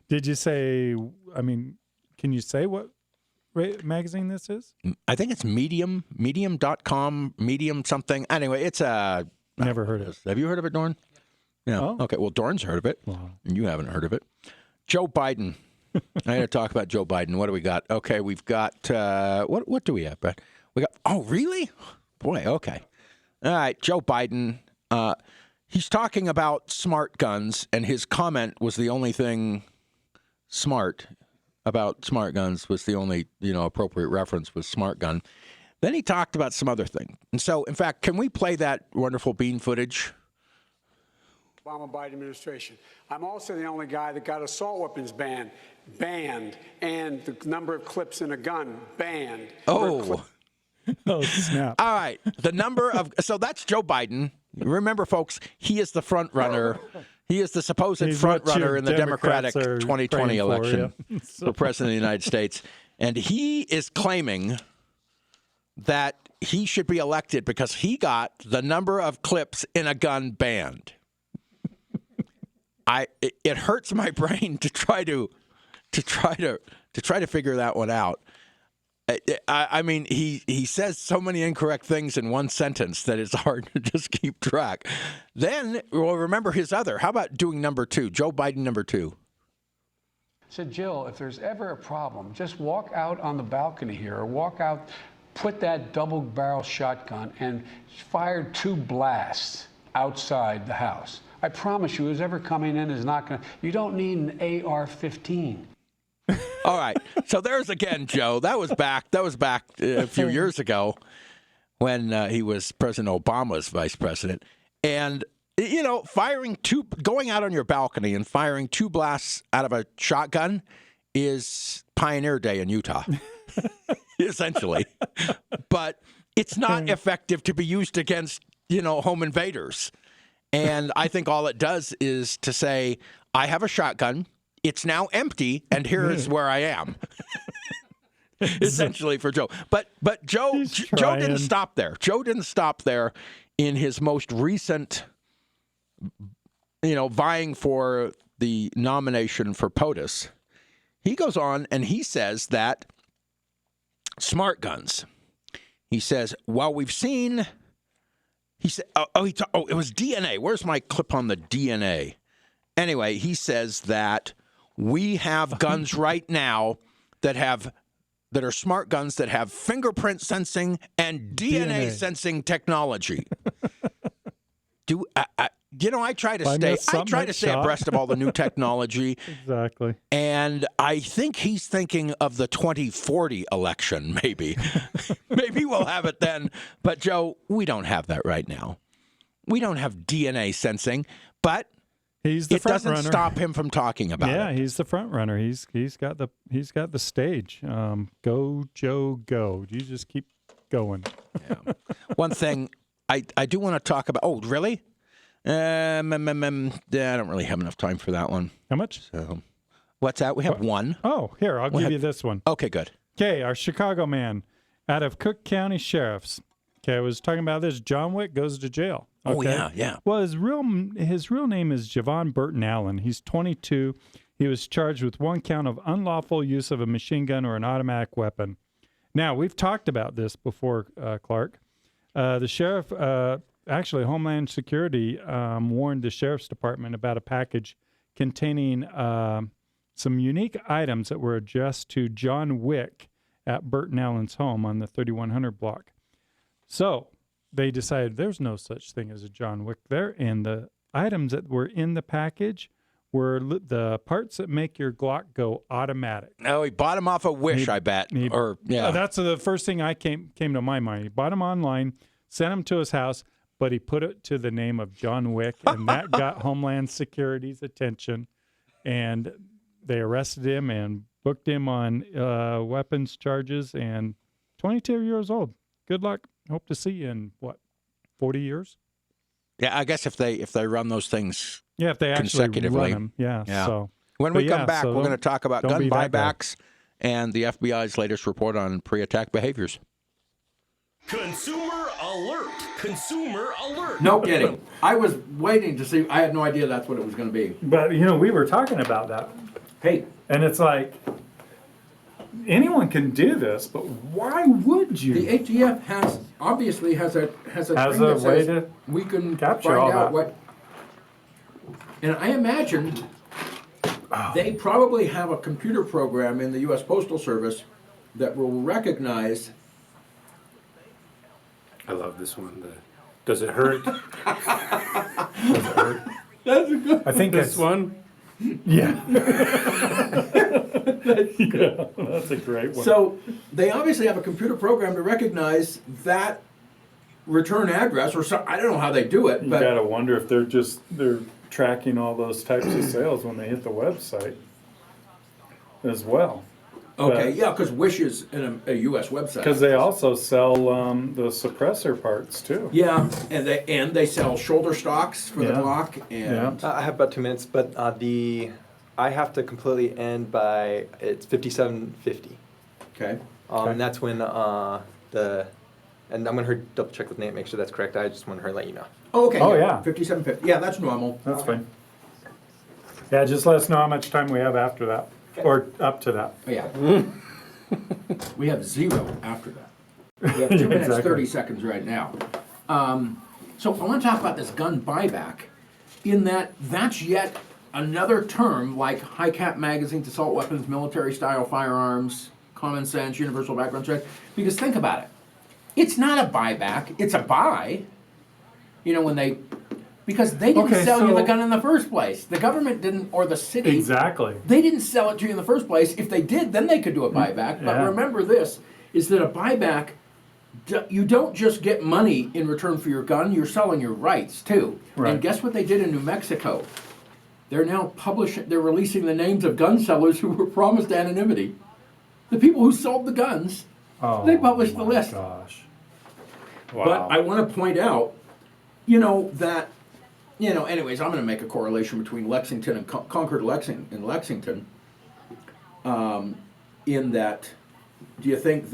Did you say, can you say what magazine this is? I think it's medium.com, medium something. Anyway, it's a... Never heard of it. Have you heard of it, Dorn? Yeah. Oh. Okay, well, Dorn's heard of it, and you haven't heard of it. Joe Biden. I had to talk about Joe Biden. What do we got? Okay, we've got... what do we have, Brad? We got... Oh, really? Boy, okay. All right, Joe Biden. He's talking about smart guns, and his comment was the only thing smart about smart guns, was the only, appropriate reference was smart gun. Then he talked about some other thing. And so, in fact, can we play that wonderful bean footage? Obama-Biden administration. I'm also the only guy that got assault weapons banned, and the number of clips in a gun banned. Oh, Oh, snap. All right. The number of so that's Joe Biden. Remember, folks, he is the front runner. He is the supposed He's front what your runner in the Democrats Democratic are 2020 praying for, election yeah. for president of the United States. And he is claiming that he should be elected because he got the number of clips in a gun banned. It hurts my brain to try to figure that one out. I mean, he says so many incorrect things in one sentence that it's hard to just keep track. Then, well, remember his other. How about doing number 2? Joe Biden number 2. Said, Jill, if there's ever a problem, just walk out on the balcony here or walk out, put that double-barrel shotgun and fire 2 blasts outside the house. I promise you, who's ever coming in is not going to, you don't need an AR-15. All right. So there's again, Joe. That was back a few years ago when he was President Obama's vice president. And, you know, going out on your balcony and firing 2 blasts out of a shotgun is Pioneer Day in Utah, essentially. But it's not effective to be used against, home invaders. And I think all it does is to say, I have a shotgun. It's now empty, and here is where I am. Essentially for Joe. But Joe didn't stop there. Joe didn't stop there in his most recent, vying for the nomination for POTUS. He goes on and he says that smart guns. He says, while we've seen, he said, it was DNA. Where's my clip on the DNA? Anyway, he says that we have guns right now that are smart guns that have fingerprint sensing and DNA sensing technology. I try to stay abreast of all the new technology. Exactly. And I think he's thinking of the 2040 election, maybe. Maybe we'll have it then. But, Joe, we don't have that right now. We don't have DNA sensing, but it doesn't stop him from talking about it. Yeah, he's the front runner. He's got the stage. Go, Joe, go. You just keep going. Yeah. One thing I do want to talk about. Oh, really? I don't really have enough time for that one. How much? So, what's that? We have one. Oh, here, I'll give you this one. Okay, good. Okay, our Chicago man out of Cook County Sheriff's. Okay, I was talking about this. John Wick goes to jail. Okay? Oh, yeah. Well, his real name is Javon Burton Allen. He's 22. He was charged with 1 count of unlawful use of a machine gun or an automatic weapon. Now, we've talked about this before, Clark. The sheriff, actually, Homeland Security warned the sheriff's department about a package containing some unique items that were addressed to John Wick at Burton Allen's home on the 3100 block. So they decided there's no such thing as a John Wick there, and the items that were in the package were the parts that make your Glock go automatic. Oh, he bought them off of Wish, I bet. That's the first thing I came to my mind. He bought them online, sent them to his house, but he put it to the name of John Wick, and that got Homeland Security's attention, and they arrested him and booked him on weapons charges, and 22 years old. Good luck. Hope to see you in, 40 years? Yeah, I guess if they run those things if they actually consecutively. run them. Yeah. So when we come back, we're going to talk about gun buybacks and the FBI's latest report on pre-attack behaviors. Consumer alert! Consumer alert! No kidding. I was waiting to see. I had no idea that's what it was going to be. But, we were talking about that. Hey. And it's like, anyone can do this, but why would you? The ATF obviously has a Has thing a that way says to we can capture find all out that. what. And I imagine they probably have a computer program in the U.S. Postal Service that will recognize. I love this one. Does it hurt? Does it hurt? That's a good. I think This one? Yeah. That's a great one. So they obviously have a computer program to recognize that return address, or I don't know how they do it, You but gotta wonder if they're tracking all those types of sales when they hit the website as well. Okay, yeah, because Wish is a U.S. website. Because they also sell the suppressor parts too. Yeah, and they sell shoulder stocks for the Yeah. Glock. And I have about 2 minutes, but I have to completely end by it's 57:50. okay. And that's when and I'm gonna double check with Nate, make sure that's correct. I just want her to let you know. Oh, okay. Oh, yeah. 57.50. Yeah, that's normal. That's fine. Yeah, just let us know how much time we have after that, or up to that. Oh, yeah. We have 0 after that. We have 2 minutes, Exactly. 30 seconds right now. So I want to talk about this gun buyback, in that that's yet another term like high cap magazines, assault weapons, military style firearms, common sense, universal background check. Because think about it. It's not a buyback, it's a buy. You know, because they didn't Okay, sell you the so- gun in the first place. The government didn't, or the city. Exactly. They didn't sell it to you in the first place. If they did, then they could do a buyback. But Yeah. remember this, is that a buyback, you don't just get money in return for your gun, you're selling your rights too. Right. And guess what they did in New Mexico? They're now they're releasing the names of gun sellers who were promised anonymity. The people who sold the guns, Oh, they published the my list. Gosh. But I want to point out, anyways, I'm going to make a correlation between Lexington and Concord and Lexington. In that, do you think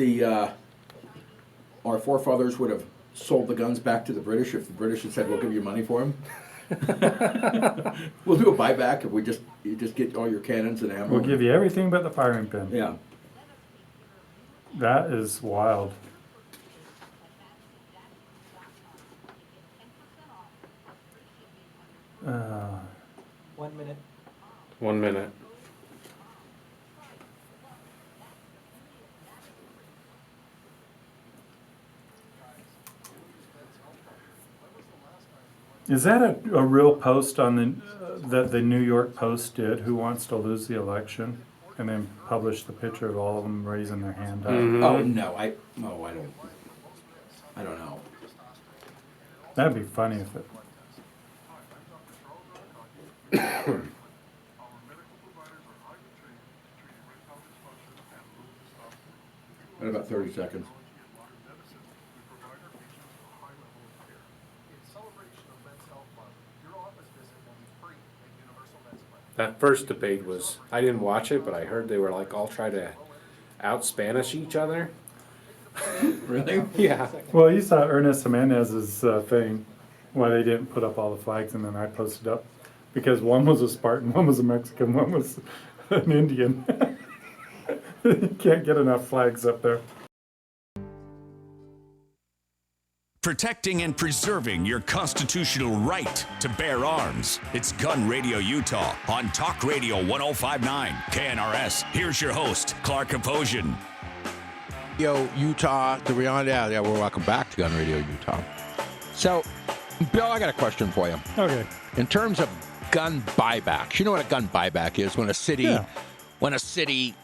our forefathers would have sold the guns back to the British if the British had said, "We'll give you money for them"? We'll do a buyback if you just get all your cannons and ammo. We'll give you everything but the firing pin. Yeah. That is wild. Uh, 1 minute. 1 minute. Is that a real post on that the New York Post did? Who wants to lose the election, and then published the picture of all of them raising their hand up. Oh no, I don't know. That'd be funny if it. In about 30 seconds. That first debate was, I didn't watch it, but I heard they were like all trying to out-Spanish each other. Really? Yeah. Well, you saw Ernest Jimenez's thing, why they didn't put up all the flags, and then I posted up because one was a Spartan, one was a Mexican, one was an Indian. You can't get enough flags up there. Protecting and preserving your constitutional right to bear arms. It's Gun Radio Utah on Talk Radio 1059 KNRS. Here's your host, Clark Kaposian. Utah, the Beyond. Yeah, we're welcome back to Gun Radio Utah. So, Bill, I got a question for you. Okay. In terms of gun buybacks, you know what a gun buyback is? When a city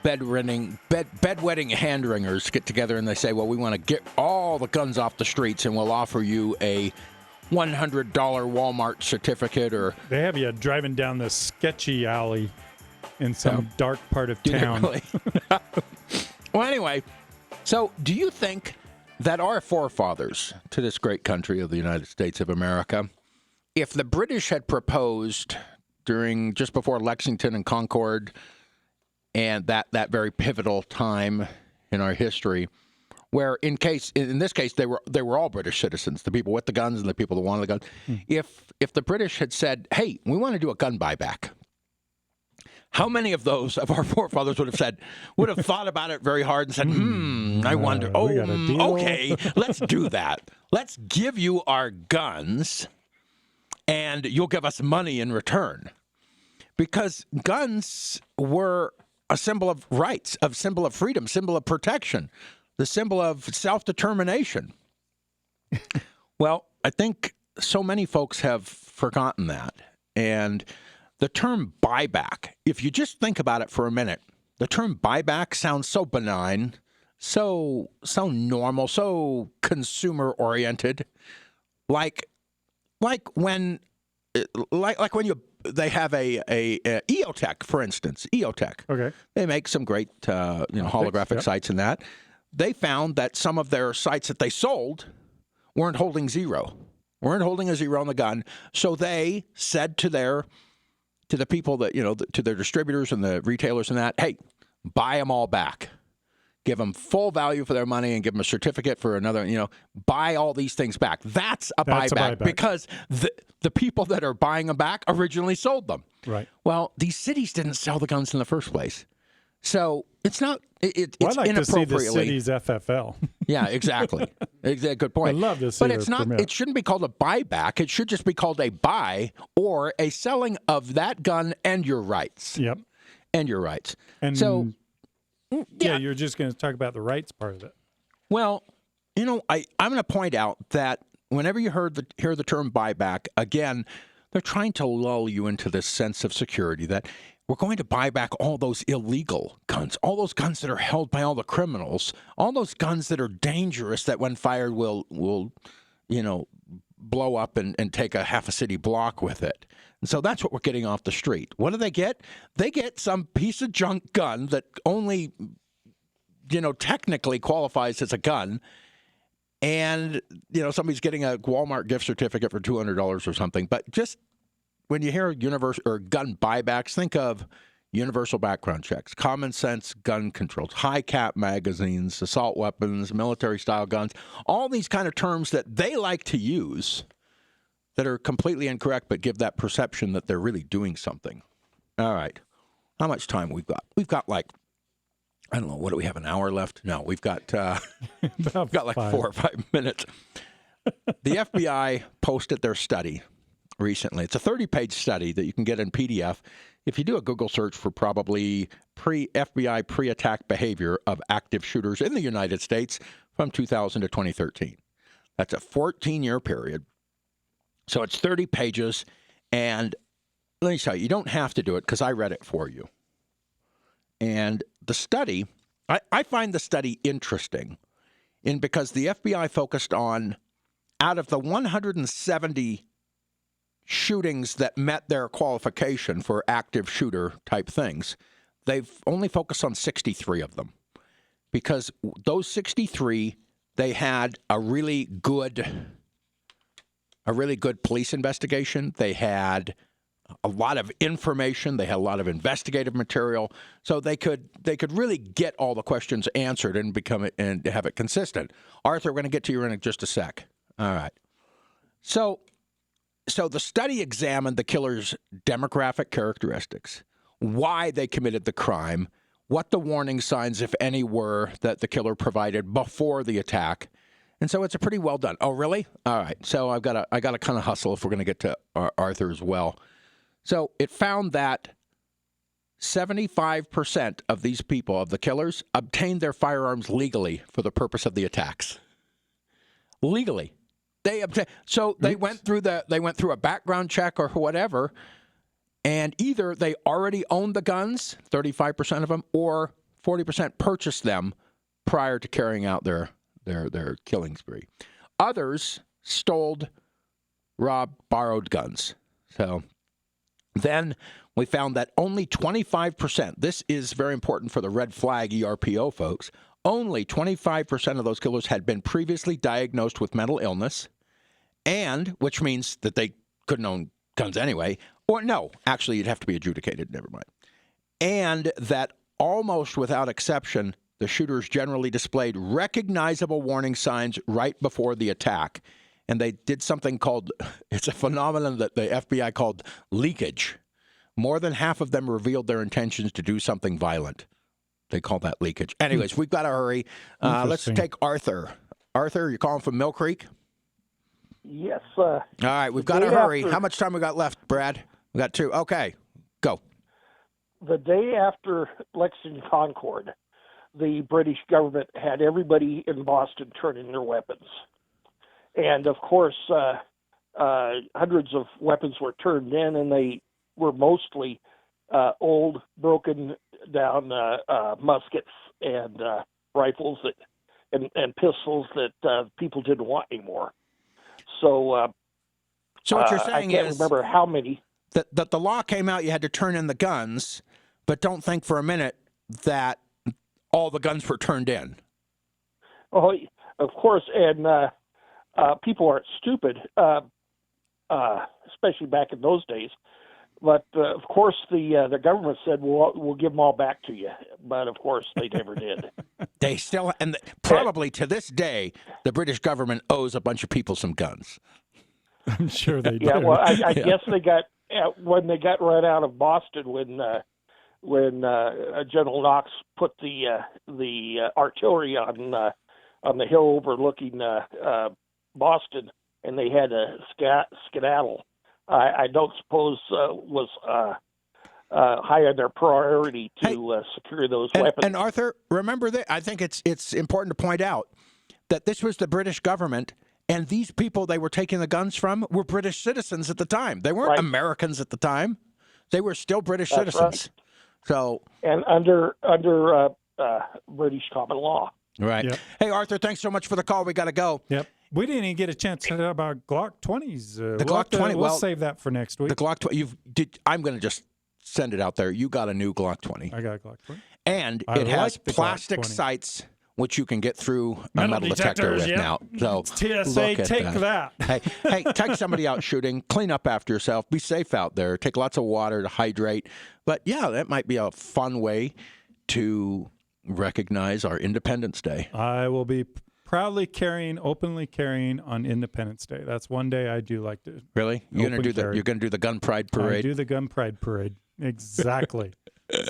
bedwetting hand wringers get together and they say, well, we want to get all the guns off the streets and we'll offer you a $100 Walmart certificate, or They have you driving down this sketchy alley in some dark part of Did it town. really? Well, anyway, so do you think that our forefathers to this great country of the United States of America, if the British had proposed just before Lexington and Concord, and that very pivotal time in our history, where in this case they were all British citizens, the people with the guns and the people that wanted the guns. If the British had said, "Hey, we want to do a gun buyback," how many of those of our forefathers would have thought about it very hard and said, I wonder, we got a deal. okay, let's do that. Let's give you our guns and you'll give us money in return. Because guns were a symbol of rights, a symbol of freedom, symbol of protection, the symbol of self-determination. Well, I think so many folks have forgotten that. And the term buyback, if you just think about it for a minute, the term buyback sounds so benign, so normal, so consumer-oriented, like when you they have a EOTech, for instance. EOTech. Okay. They make some great holographic yep. sights in that. They found that some of their sights that they sold weren't holding zero, weren't holding a zero on the gun. So they said to the people that, to their distributors and the retailers and that, hey, buy them all back. Give them full value for their money and give them a certificate for another, buy all these things back. That's a buyback because the people that are buying them back originally sold them. Right. Well, these cities didn't sell the guns in the first place. So it's not, it's I'd like to see the inappropriately. city's FFL. Yeah, exactly. Good point. I'd love to see But it's their not, permit. it shouldn't be called a buyback. It should just be called a buy or a selling of that gun and your rights. Yep. And your rights. And so, yeah, you're just going to talk about the rights part of it. well, I'm going to point out that whenever you hear the term buyback, again, they're trying to lull you into this sense of security that we're going to buy back all those illegal guns, all those guns that are held by all the criminals, all those guns that are dangerous that when fired will blow up and take a half a city block with it. And so that's what we're getting off the street. What do they get? They get some piece of junk gun that only, technically qualifies as a gun. And, somebody's getting a Walmart gift certificate for $200 or something. But just when you hear gun buybacks, think of universal background checks, common sense gun controls, high cap magazines, assault weapons, military style guns, all these kind of terms that they like to use that are completely incorrect but give that perception that they're really doing something. All right. How much time we've got? We've got I don't know, what do we have, an hour left? No, we've got we've got 4 or 5 minutes. The FBI posted their study recently. It's a 30-page study that you can get in PDF if you do a Google search for probably FBI pre-attack behavior of active shooters in the United States from 2000 to 2013. That's a 14-year period. So it's 30 pages, and let me tell you, you don't have to do it because I read it for you. And the study, I find the study interesting because the FBI focused on, out of the 170 shootings that met their qualification for active shooter type things, they've only focused on 63 of them. Because those 63, they had a really good police investigation. They had a lot of information. They had a lot of investigative material, so they could really get all the questions answered and have it consistent. Arthur, we're going to get to you in just a sec. All right. So the study examined the killer's demographic characteristics, why they committed the crime, what the warning signs, if any, were that the killer provided before the attack. And so it's a pretty well done. Oh, really? All right. So I got to kind of hustle if we're going to get to Arthur as well. So it found that 75% of these people, of the killers, obtained their firearms legally for the purpose of the attacks. Legally. They went through a background check or whatever, and either they already owned the guns, 35% of them, or 40% purchased them prior to carrying out their killing spree. Others stole, robbed, borrowed guns. So then we found that only 25%, this is very important for the red flag ERPO folks, only 25% of those killers had been previously diagnosed with mental illness, and which means that they couldn't own guns anyway, or no, actually you'd have to be adjudicated, never mind. And that almost without exception, the shooters generally displayed recognizable warning signs right before the attack. And they did something called, it's a phenomenon that the FBI called leakage. More than half of them revealed their intentions to do something violent. They call that leakage. Anyways, we've got to hurry. Let's take Arthur. Arthur, you're calling from Mill Creek? Yes. All right, we've got to hurry. How much time we got left, Brad? We got 2. Okay, go. The day after Lexington Concord, the British government had everybody in Boston turn in their weapons. And, of course, hundreds of weapons were turned in, and they were mostly old, broken-down muskets and rifles and pistols that people didn't want anymore. So what you're saying I can't is, remember how many. that the law came out, you had to turn in the guns, but don't think for a minute that all the guns were turned in. Oh, of course, and people aren't stupid, especially back in those days. But of course, the government said we'll give them all back to you. But of course, they never did. They still, and probably to this day, the British government owes a bunch of people some guns. I'm sure they do. Yeah, well, I guess they got when they got run out of Boston when General Knox put the artillery on the hill overlooking Boston, and they had to skedaddle. I don't suppose was high on their priority to secure those weapons. And Arthur, remember that I think it's important to point out that this was the British government, and these people they were taking the guns from were British citizens at the time. They weren't Americans at the time; they were still British citizens. Right. So, and under British common law. Right. Yep. Hey, Arthur, thanks so much for the call. We got to go. Yep. We didn't even get a chance to talk about Glock 20s. The Glock 20. We'll save that for next week. The Glock 20. I'm going to just send it out there. You got a new Glock 20. I got a Glock 20. And it has plastic sights, which you can get through a metal detector with now. So TSA, take that. Hey, take somebody out shooting. Clean up after yourself. Be safe out there. Take lots of water to hydrate. But yeah, that might be a fun way to recognize our Independence Day. I will be proudly openly carrying on Independence Day. That's one day I do like to. Really? You're going to do the Gun Pride Parade? I do the Gun Pride Parade. Exactly.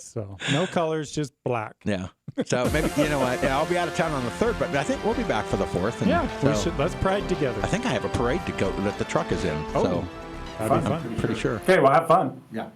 So no colors, just black. Yeah. So maybe, you know what? Yeah, I'll be out of town on the 3rd, but I think we'll be back for the 4th. And let's pride together. I think I have a parade to go that the truck is in. Oh, so that'd be fun. I'm pretty sure. Okay, well, have fun. Yeah.